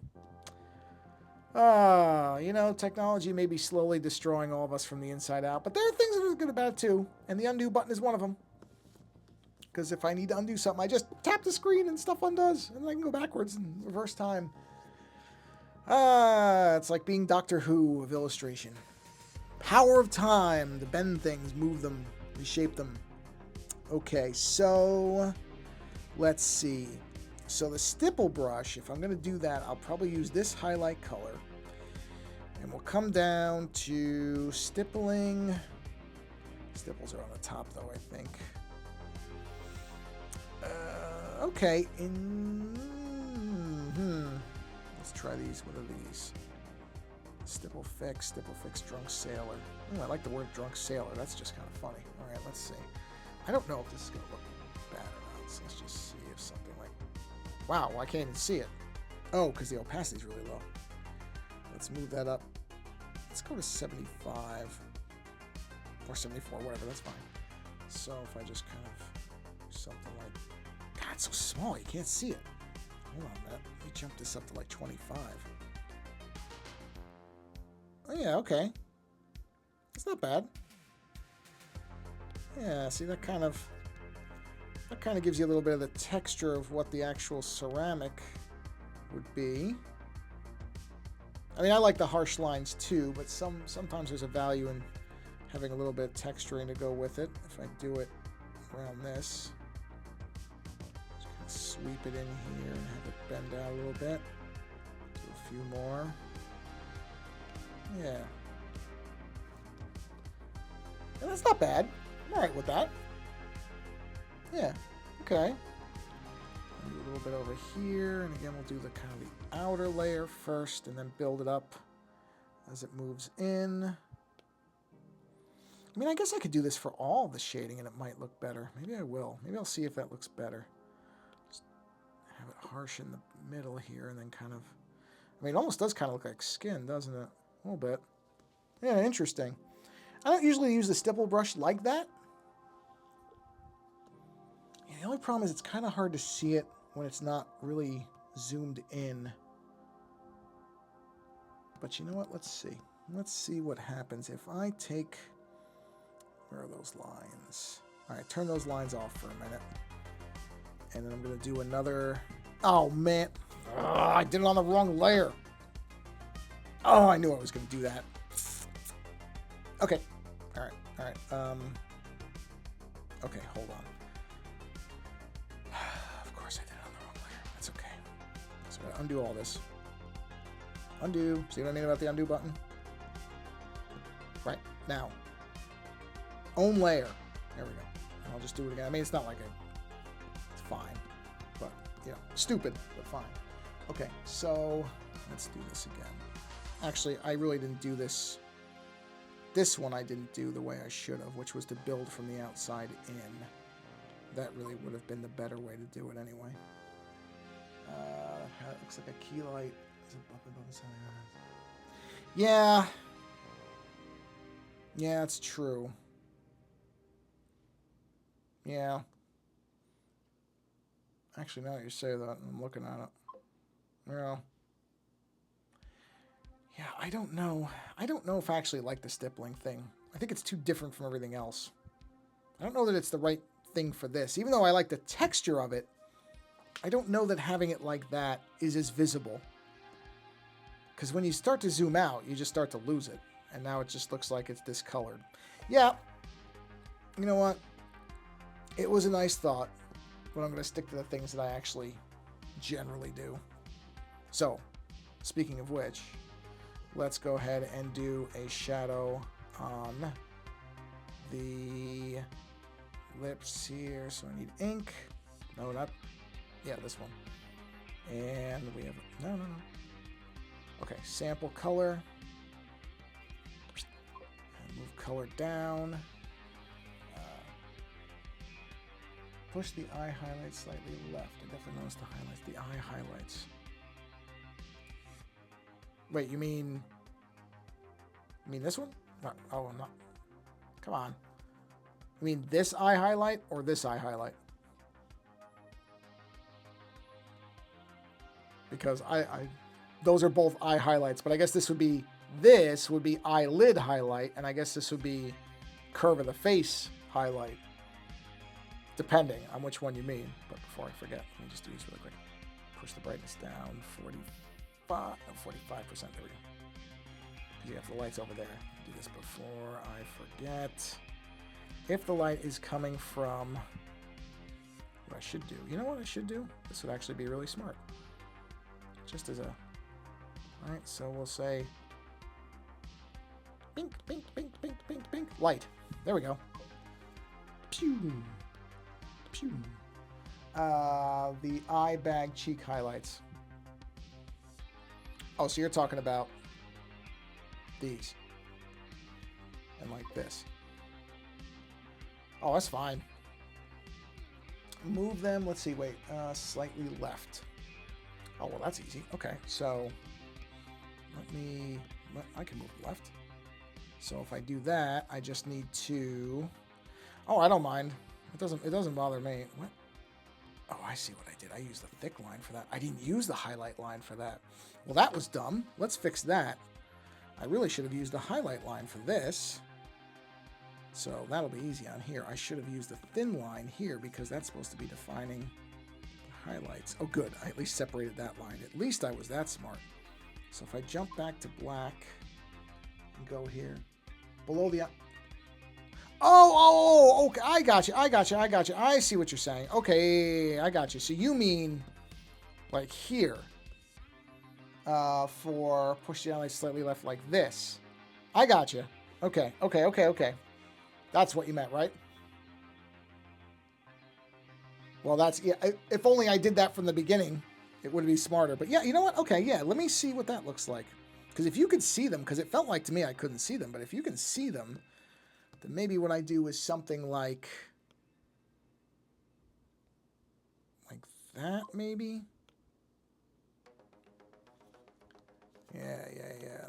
You know, technology may be slowly destroying all of us from the inside out, but there are things that are good about it too, and the undo button is one of them. Because if I need to undo something, I just tap the screen and stuff undoes, and I can go backwards and reverse time. It's like being Doctor Who of illustration. Power of time to bend things, move them, reshape them. Okay, so let's see. So the stipple brush, if I'm going to do that, I'll probably use this highlight color. And we'll come down to stippling. Stipples are on the top, though, I think. Okay. Let's try these. What are these? Stipple fix, drunk sailor. I like the word drunk sailor. That's just kind of funny. All right, let's see. I don't know if this is going to look bad or not. So let's just see if something like... Wow, I can't even see it. Oh, because the opacity is really low. Let's move that up. Let's go to 75. Or 74, whatever, that's fine. So if I just kind of do something like... God, it's so small, you can't see it. Hold on, Matt. Let me jump this up to like 25. Oh yeah, okay. It's not bad. Yeah, see, that kind of That kind of gives you a little bit of the texture of what the actual ceramic would be. I mean, I like the harsh lines too, but sometimes there's a value in having a little bit of texturing to go with it. If I do it around this, just kind of sweep it in here and have it bend out a little bit. Do a few more. Yeah. And that's not bad. I'm all right with that. Yeah. Okay. Do a little bit over here, and again, we'll do the kind of the outer layer first, and then build it up as it moves in. I mean, I guess I could do this for all the shading, and it might look better. Maybe I will. Maybe I'll see if that looks better. Just have it harsh in the middle here, and then kind of... I mean, it almost does kind of look like skin, doesn't it? A little bit. Yeah, interesting. I don't usually use the stipple brush like that. Yeah, the only problem is it's kind of hard to see it when it's not really zoomed in. But you know what? Let's see. Let's see what happens if I take... Where are those lines? All right, turn those lines off for a minute. And then I'm going to do another... Oh, man. Ugh, I did it on the wrong layer. Oh, I knew I was going to do that. Okay. All right. All right. Okay, hold on. Of course I did it on the wrong layer. That's okay. So I'm going to undo all this. Undo. See what I mean about the undo button? Right. Now. Own layer. There we go. And I'll just do it again. I mean, it's not like it's fine. But, you know, stupid, but fine. Okay, so let's do this again. Actually, I really didn't do this. This one I didn't do the way I should have, which was to build from the outside in. That really would have been the better way to do it anyway. It looks like a key light. Is it up above the center? Yeah. Yeah, it's true. Yeah. Actually, now that you say that, I'm looking at it. Well. Yeah, I don't know. I don't know if I actually like the stippling thing. I think it's too different from everything else. I don't know that it's the right thing for this. Even though I like the texture of it, I don't know that having it like that is as visible. Because when you start to zoom out, you just start to lose it. And now it just looks like it's discolored. Yeah. You know what? It was a nice thought. But I'm going to stick to the things that I actually generally do. So, speaking of which... Let's go ahead and do a shadow on the lips here. So I need ink. No, not... Yeah, this one. And we have... No. Okay, sample color. And move color down. Push the eye highlights slightly left. I definitely noticed the highlights. The eye highlights. Wait, you mean this one? No, oh, I'm not. Come on. You mean this eye highlight or this eye highlight? Because those are both eye highlights, but I guess this would be eyelid highlight, and I guess this would be curve of the face highlight, depending on which one you mean. But before I forget, let me just do these really quick. Push the brightness down, 45%. There we go. You have the lights over there. Do this before I forget. If the light is coming from... What I should do. You know what I should do? This would actually be really smart. Just as a... Alright, so we'll say... Bink, bink, bink, bink, bink, bink. Light. There we go. Pew. Pew. The eye bag cheek highlights. Oh, so you're talking about these. And like this. Oh, that's fine. Move them. Let's see. Wait. Slightly left. Oh, well, that's easy. Okay. So I can move left. So if I do that, I just need to... Oh, I don't mind. It doesn't bother me. What? Oh, I see what I did. I used the thick line for that. I didn't use the highlight line for that. Well, that was dumb. Let's fix that. I really should have used the highlight line for this. So that'll be easy on here. I should have used the thin line here because that's supposed to be defining highlights. Oh, good. I at least separated that line. At least I was that smart. So if I jump back to black and go here, below the... Oh, okay. I got you. I see what you're saying. Okay, I got you. So you mean like here for push the highlights slightly left like this. I got you. Okay. That's what you meant, right? Well, that's, yeah, if only I did that from the beginning, it would be smarter. But yeah, you know what? Okay, yeah, let me see what that looks like. Because if you could see them, because it felt like to me I couldn't see them, but if you can see them, then maybe what I do is something like that, maybe? Yeah,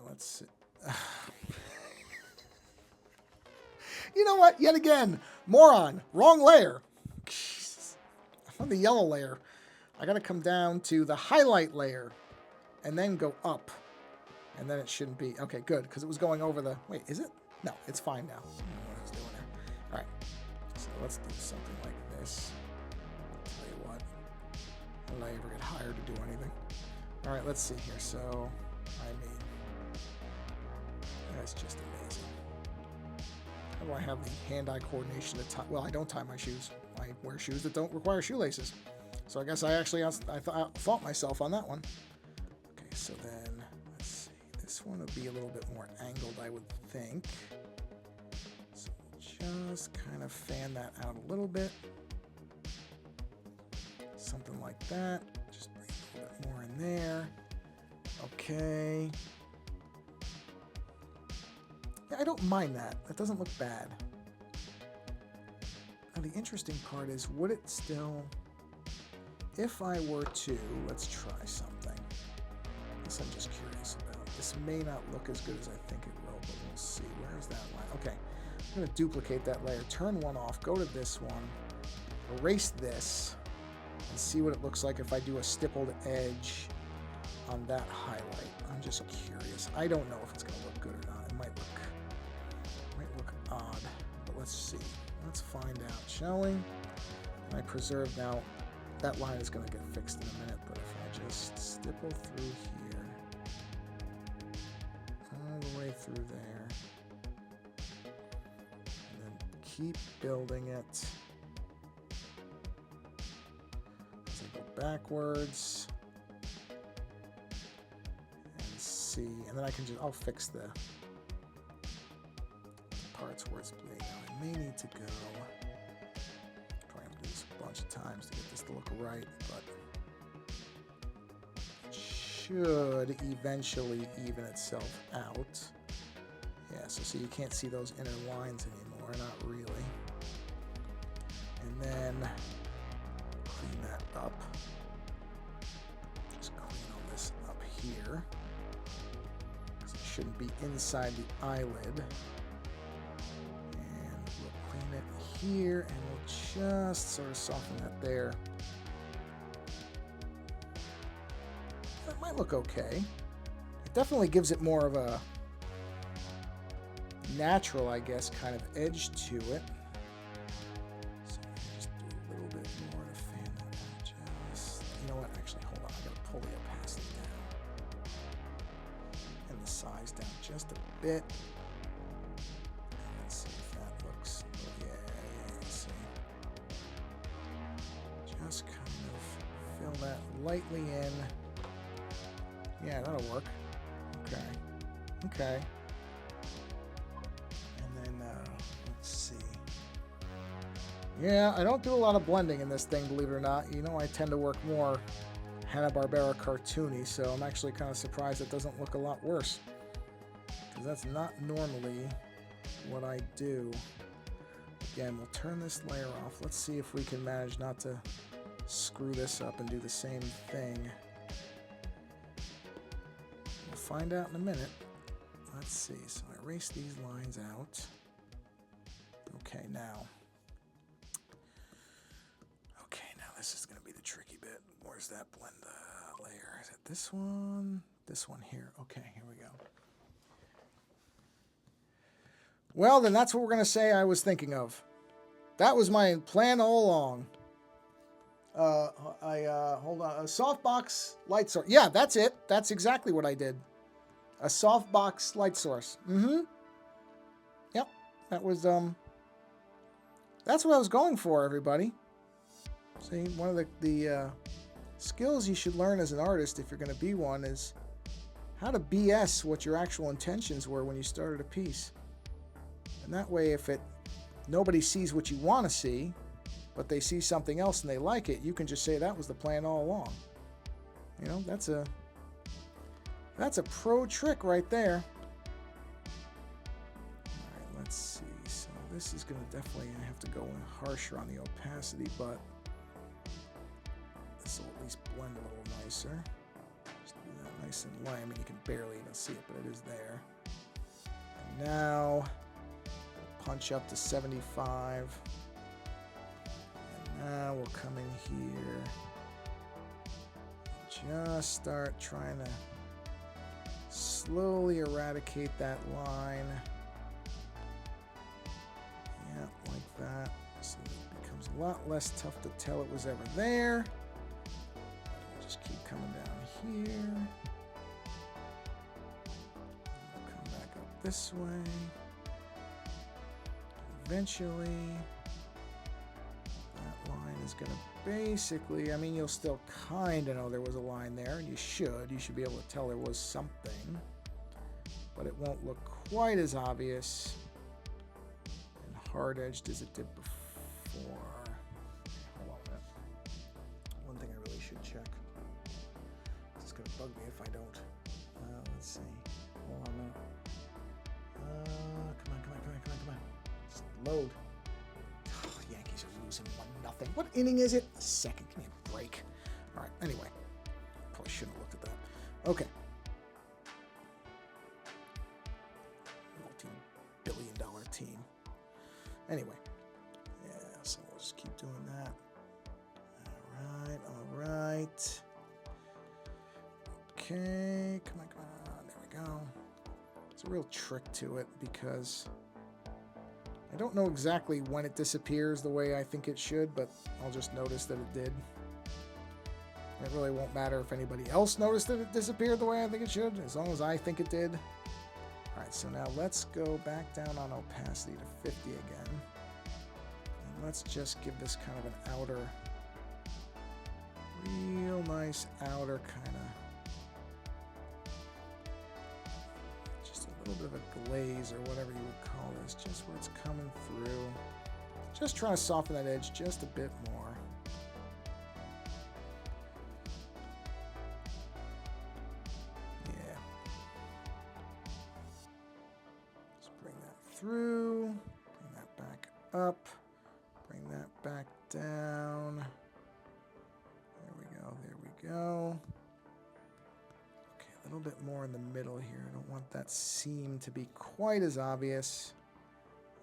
let's see. You know what? Yet again, moron, wrong layer. I'm on the yellow layer. I gotta come down to the highlight layer and then go up. And then it shouldn't be. Okay, good, because it was going over the... Wait, is it? No, it's fine now. I don't know what I was doing there. All right, so let's do something like this. Tell you what, will I ever get hired to do anything? All right, let's see here. So, I mean, that's just amazing. How do I have the hand-eye coordination to tie? Well, I don't tie my shoes. I wear shoes that don't require shoelaces. So I guess I actually thought myself on that one. Okay, so then let's see. This one would be a little bit more angled, I would think. So just kind of fan that out a little bit. Something like that. Just bring a little bit more in there. Okay. Yeah, I don't mind that. That doesn't look bad. Now the interesting part is, would it still... If I were to, let's try something. This I'm just curious about. This may not look as good as I think it will, but we'll see. Where's that line? Okay, I'm going to duplicate that layer, turn one off, go to this one, erase this, and see what it looks like if I do a stippled edge on that highlight. I'm just curious. I don't know if it's going to look good or not. It might look odd, but let's see. Let's find out, shall we? I preserve now. That line is going to get fixed in a minute, but if I just stipple through here, all the way through there, and then keep building it as I go backwards, and see, and then I can just, I'll fix the parts where it's bleeding out. I may need to go, bunch of times to get this to look right, but it should eventually even itself out. Yeah, so see, you can't see those inner lines anymore, not really. And then clean that up. Just clean all this up here, because it shouldn't be inside the eyelid. Here, and we'll just sort of soften that there. That might look okay. It definitely gives it more of a natural, I guess, kind of edge to it. So just do a little bit more to fan that out. Just, you know what? Actually, hold on. I gotta pull the opacity down and the size down just a bit. Just kind of fill that lightly in. Yeah, that'll work. Okay. And then, let's see. Yeah, I don't do a lot of blending in this thing, believe it or not. You know, I tend to work more Hanna-Barbera cartoony, so I'm actually kind of surprised it doesn't look a lot worse. Because that's not normally what I do. Again, we'll turn this layer off. Let's see if we can manage not to screw this up and do the same thing. We'll find out in a minute. Let's see. So I erase these lines out. Okay, now this is going to be the tricky bit. Where's that blend layer? Is it this one? This one here. Okay, here we go. Well, then that's what we're going to say I was thinking of. That was my plan all along. Hold on. A softbox light source. Yeah, that's it. That's exactly what I did. A softbox light source. Mm-hmm. Yep. That was, that's what I was going for, everybody. See, one of the skills you should learn as an artist, if you're going to be one, is how to BS what your actual intentions were when you started a piece. And that way, if nobody sees what you want to see, but they see something else and they like it, you can just say that was the plan all along. You know, that's a pro trick right there. All right, let's see. So this is going to definitely have to go in harsher on the opacity, but this will at least blend a little nicer. Just do that nice and light. I mean, you can barely even see it, but it is there. And now punch up to 75. And now we'll come in here and just start trying to slowly eradicate that line. Yeah, like that. So it becomes a lot less tough to tell it was ever there. We'll just keep coming down here. We'll come back up this way. Eventually, that line is going to basically, I mean, you'll still kind of know there was a line there, and you should be able to tell there was something, but it won't look quite as obvious and hard-edged as it did before. Hold on a minute. One thing I really should check. It's going to bug me if I don't. Let's see. Hold on a minute. Come on. Just load. Oh, Yankees are losing 1-0. What inning is it? Second. Give me a break. All right. Anyway, probably shouldn't have looked at that. Okay. Multi-billion-dollar team. Anyway, yeah. So we'll just keep doing that. All right. Okay. Come on. There we go. There's a real trick to it because I don't know exactly when it disappears the way I think it should, but I'll just notice that it did. It really won't matter if anybody else noticed that it disappeared the way I think it should, as long as I think it did. All right, so now let's go back down on opacity to 50 again. And let's just give this kind of an outer, real nice outer kind of, a little bit of a glaze or whatever you would call this, just where it's coming through. Just trying to soften that edge just a bit more. Yeah. Just bring that through, bring that back up, bring that back down. There we go. A little bit more in the middle here. I don't want that seam to be quite as obvious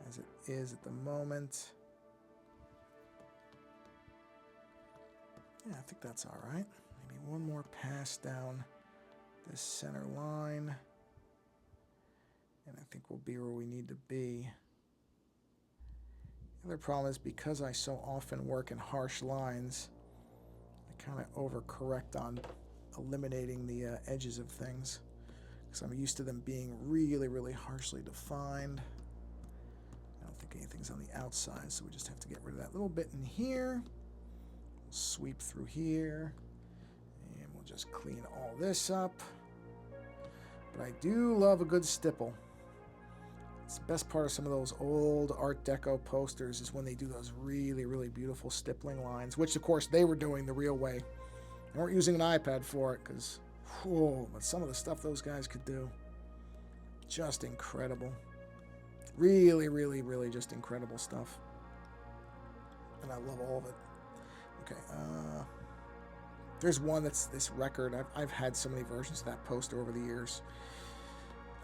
as it is at the moment. Yeah, I think that's all right. Maybe one more pass down this center line. And I think we'll be where we need to be. The other problem is because I so often work in harsh lines, I kind of overcorrect on eliminating the edges of things because I'm used to them being really, really harshly defined. I don't think anything's on the outside, so we just have to get rid of that little bit in here. We'll sweep through here, and we'll just clean all this up. But I do love a good stipple. It's the best part of some of those old Art Deco posters is when they do those really, really beautiful stippling lines, which, of course, they were doing the real way. They weren't using an iPad for it because, but some of the stuff those guys could do, just incredible. Really, really, really just incredible stuff. And I love all of it. Okay, there's one that's this record. I've had so many versions of that poster over the years.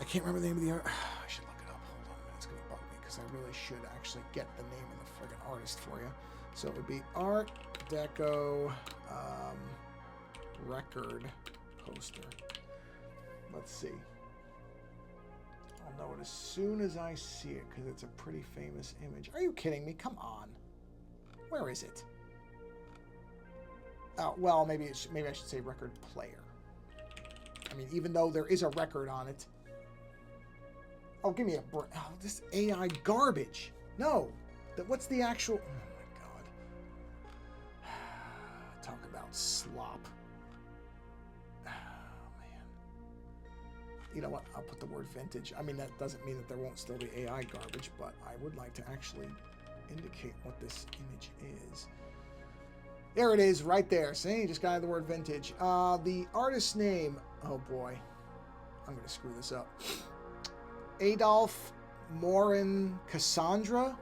I can't remember the name of the art. I should look it up. Hold on a minute. It's going to bug me because I really should actually get the name of the friggin' artist for you. So it would be Art Deco record poster. Let's see. know it as soon as I see it because it's a pretty famous image. Are you kidding me? Come on. Where is it? Oh, well, maybe I should say record player. I mean, even though there is a record on it. Oh, give me a break. Oh, this AI garbage. No. What's the actual... Oh, my God. Talk about slop. Oh, man. You know what? I'll put the word vintage. I mean, that doesn't mean that there won't still be AI garbage, but I would like to actually indicate what this image is. There it is, right there. See, just got the word vintage. The artist's name, oh boy, I'm going to screw this up. Adolphe Morin Cassandra.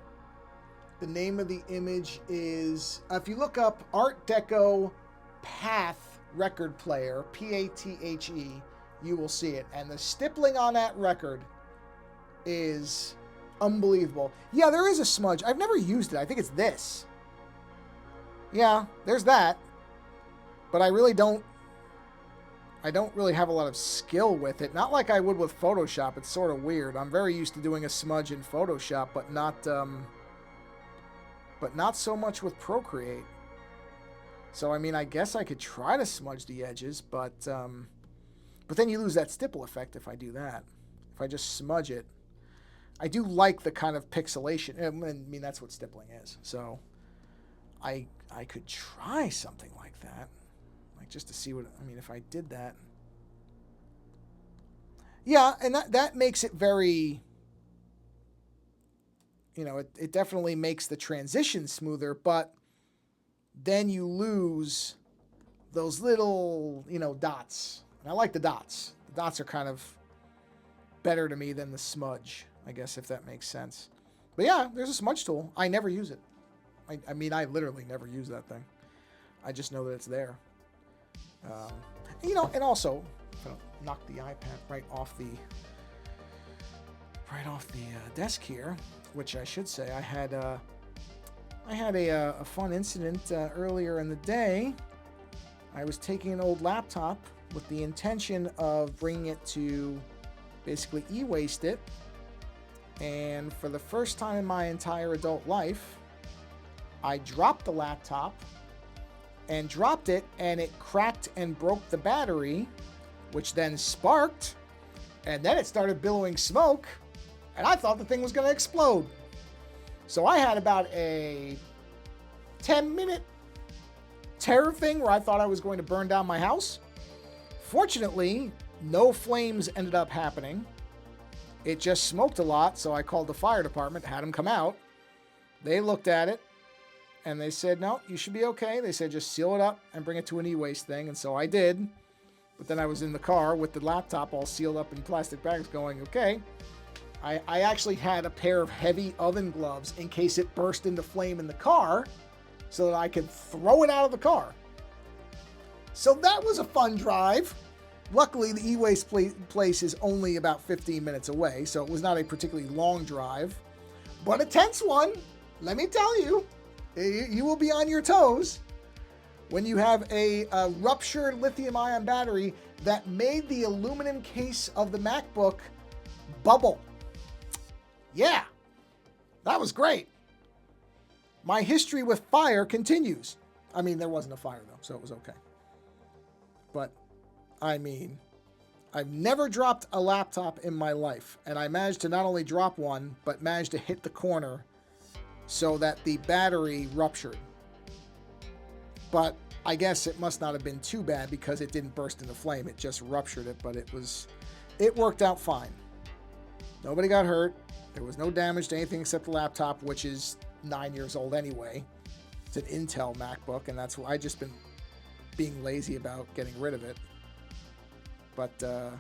The name of the image is, if you look up Art Deco Path record player, P-A-T-H-E, you will see it. And the stippling on that record is unbelievable. Yeah, there is a smudge. I've never used it. I think it's this. Yeah, there's that. But I don't really have a lot of skill with it. Not like I would with Photoshop. It's sort of weird. I'm very used to doing a smudge in Photoshop, but not so much with Procreate. So, I mean, I guess I could try to smudge the edges, but then you lose that stipple effect if I do that. If I just smudge it. I do like the kind of pixelation. I mean, that's what stippling is. So, I could try something like that. Like, just to see what... I mean, if I did that... Yeah, and that makes it very... You know, it definitely makes the transition smoother, but then you lose those little, you know, dots. And I like the dots. The dots are kind of better to me than the smudge, I guess, if that makes sense. But yeah, there's a smudge tool. I never use it. I mean, I literally never use that thing. I just know that it's there. You know, and also, I'm gonna knock the iPad right off the desk here, which I should say I had a fun incident earlier in the day. I was taking an old laptop with the intention of bringing it to basically e-waste it, and for the first time in my entire adult life, I dropped the laptop and dropped it, and it cracked and broke the battery, which then sparked, and then it started billowing smoke, and I thought the thing was going to explode. So I had about a 10-minute terror thing where I thought I was going to burn down my house. Fortunately, no flames ended up happening. It just smoked a lot, so I called the fire department, had them come out. They looked at it, and they said, no, you should be okay. They said, just seal it up and bring it to an e-waste thing, and so I did. But then I was in the car with the laptop all sealed up in plastic bags going, okay. I actually had a pair of heavy oven gloves in case it burst into flame in the car so that I could throw it out of the car. So that was a fun drive. Luckily, the e-waste place is only about 15 minutes away, so it was not a particularly long drive, but a tense one. Let me tell you, you will be on your toes when you have a ruptured lithium-ion battery that made the aluminum case of the MacBook bubble. Yeah, that was great. My history with fire continues. I mean, there wasn't a fire, though, so it was okay. But, I mean, I've never dropped a laptop in my life, and I managed to not only drop one, but managed to hit the corner so that the battery ruptured. But I guess it must not have been too bad because it didn't burst into flame. It just ruptured it, but it worked out fine. Nobody got hurt. There was no damage to anything except the laptop, which is 9 years old anyway. It's an Intel MacBook, and that's why I just been being lazy about getting rid of it. But yeah,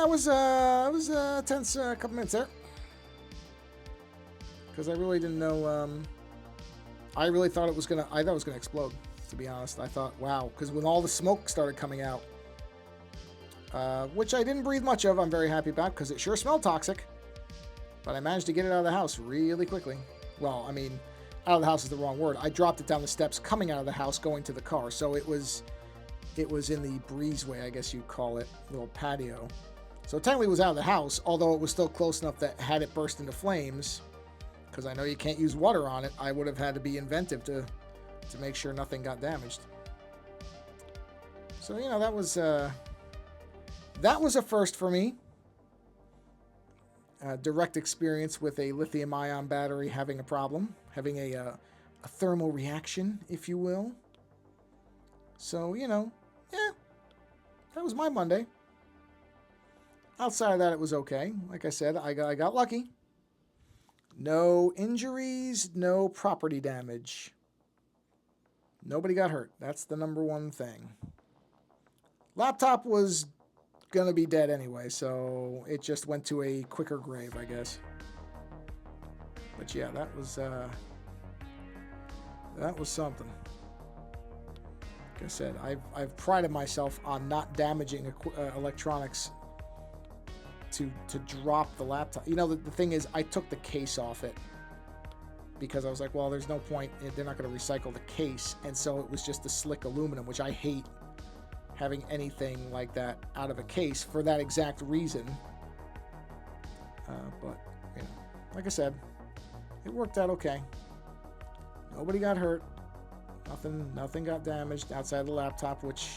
it was a tense couple minutes there because I really didn't know. I really thought it was gonna explode. To be honest, I thought, wow, because when all the smoke started coming out, which I didn't breathe much of, I'm very happy about because it sure smelled toxic. But I managed to get it out of the house really quickly. Well, I mean, out of the house is the wrong word. I dropped it down the steps coming out of the house, going to the car. So it was in the breezeway, I guess you'd call it, little patio. So technically it was out of the house, although it was still close enough that had it burst into flames, because I know you can't use water on it, I would have had to be inventive to make sure nothing got damaged. So, you know, that was a first for me. Direct experience with a lithium-ion battery having a problem, having a thermal reaction, if you will. So, you know, yeah, that was my Monday. Outside of that, it was okay. Like I said, I got lucky. No injuries, no property damage. Nobody got hurt. That's the number one thing. Laptop was going to be dead anyway, so it just went to a quicker grave, I guess. But yeah, that was something. Like I said, I've prided myself on not damaging electronics to drop the laptop. You know, the thing is, I took the case off it because I was like, well, there's no point. They're not going to recycle the case. And so it was just the slick aluminum, which I hate having anything like that out of a case for that exact reason. But, you know, like I said, it worked out okay. Nobody got hurt. Nothing got damaged outside the laptop, which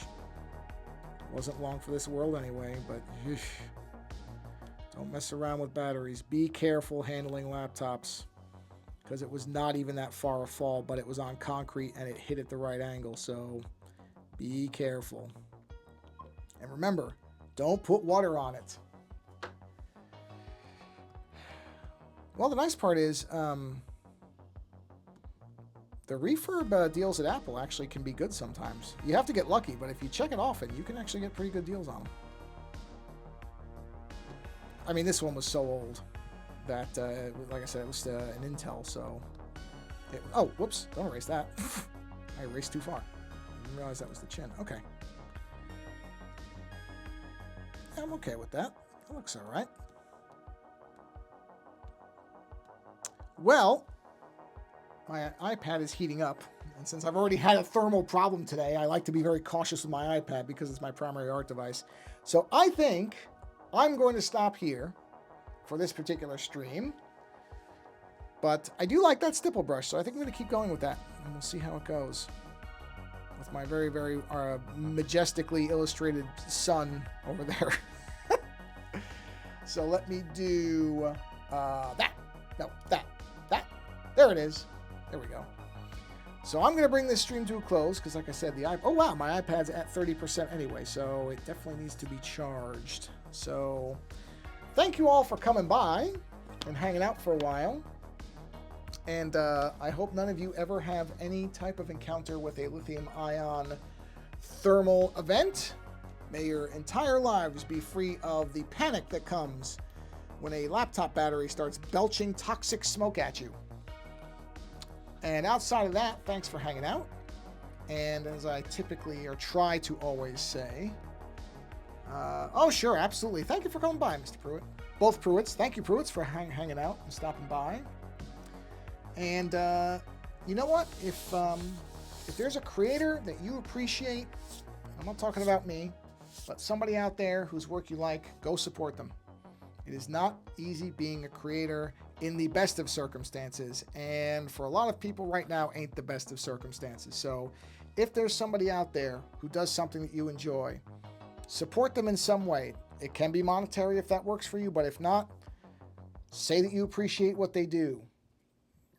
wasn't long for this world anyway, but don't mess around with batteries. Be careful handling laptops, because it was not even that far a fall, but it was on concrete and it hit at the right angle, so be careful. And remember, don't put water on it. Well, the nice part is the refurb deals at Apple actually can be good sometimes. You have to get lucky, but if you check it often, you can actually get pretty good deals on them. I mean, this one was so old that, like I said, it was an Intel, so... oh, whoops, don't erase that. I erased too far. I didn't realize that was the chin. Okay. Yeah, I'm okay with that. That looks all right. Well, my iPad is heating up, and since I've already had a thermal problem today, I like to be very cautious with my iPad because it's my primary art device. So I think I'm going to stop here for this particular stream. But I do like that stipple brush, so I think I'm going to keep going with that, and we'll see how it goes. With my very, very majestically illustrated sun over there. So let me do that. No, that. There it is. There we go. So I'm going to bring this stream to a close because, like I said, oh wow, my iPad's at 30% anyway, so it definitely needs to be charged. So thank you all for coming by and hanging out for a while. And I hope none of you ever have any type of encounter with a lithium-ion thermal event. May your entire lives be free of the panic that comes when a laptop battery starts belching toxic smoke at you. And outside of that, thanks for hanging out. And as I typically or try to always say, oh, sure, absolutely. Thank you for coming by, Mr. Pruitt. Both Pruitts. Thank you, Pruitts, for hanging out and stopping by. And you know what? If there's a creator that you appreciate, I'm not talking about me, but somebody out there whose work you like, go support them. It is not easy being a creator in the best of circumstances, and for a lot of people right now ain't the best of circumstances. So if there's somebody out there who does something that you enjoy, support them in some way. It can be monetary if that works for you, but if not, say that you appreciate what they do.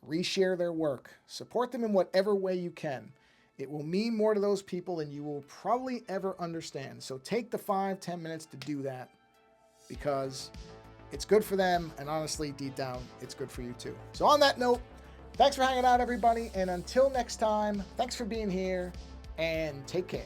Reshare their work. Support them in whatever way you can. It will mean more to those people than you will probably ever understand. So take the 5-10 minutes to do that, because it's good for them, and honestly, deep down, it's good for you too. So on that note, thanks for hanging out, everybody, and until next time, thanks for being here, and take care.